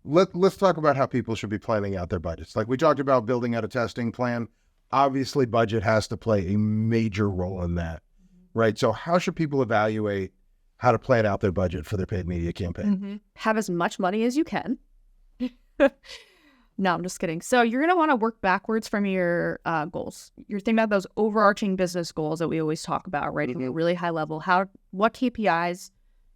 let's talk about how people should be planning out their budgets. Like we talked about building out a testing plan. Obviously, budget has to play a major role in that, right? So how should people evaluate how to plan out their budget for their paid media campaign? Have as much money as you can. No, I'm just kidding. So you're going to want to work backwards from your goals. You're thinking about those overarching business goals that we always talk about, right? From a really high level. What KPIs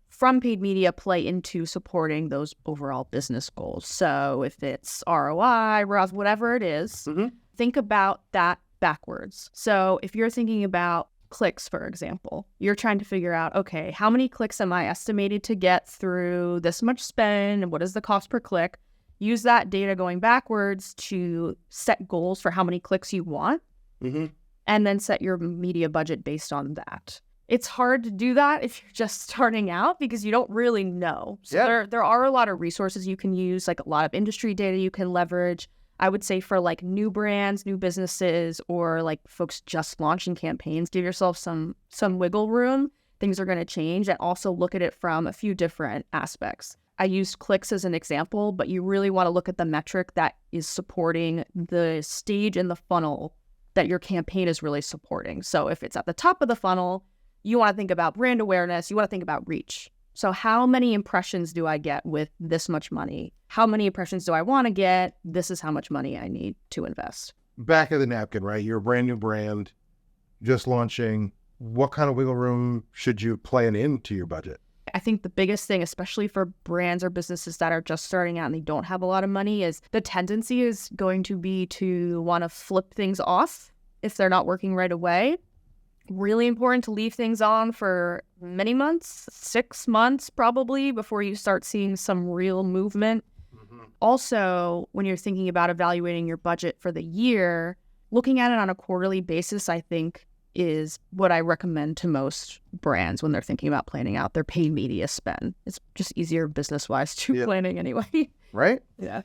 from paid media play into supporting those overall business goals? So if it's ROI, ROAS, whatever it is, think about that backwards. So if you're thinking about clicks, for example, you're trying to figure out, okay, how many clicks am I estimated to get through this much spend? And what is the cost per click? Use that data going backwards to set goals for how many clicks you want, and then set your media budget based on that. It's hard to do that if you're just starting out because you don't really know. So there are a lot of resources you can use, like a lot of industry data you can leverage. I would say for like new brands, new businesses, or like folks just launching campaigns, give yourself some wiggle room. Things are going to change, and also look at it from a few different aspects. I used clicks as an example, but you really want to look at the metric that is supporting the stage in the funnel that your campaign is really supporting. So if it's at the top of the funnel, you want to think about brand awareness, you want to think about reach. So how many impressions do I get with this much money? How many impressions do I want to get? This is how much money I need to invest. Back of the napkin, right? You're a brand new brand, just launching. What kind of wiggle room should you plan into your budget? I think the biggest thing, especially for brands or businesses that are just starting out and they don't have a lot of money, is the tendency is going to be to want to flip things off if they're not working right away. Really important to leave things on for many months, 6 months probably, before you start seeing some real movement. Also, when you're thinking about evaluating your budget for the year, looking at it on a quarterly basis, I think, is what I recommend to most brands when they're thinking about planning out their paid media spend. It's just easier business-wise to planning anyway. Right? Yeah.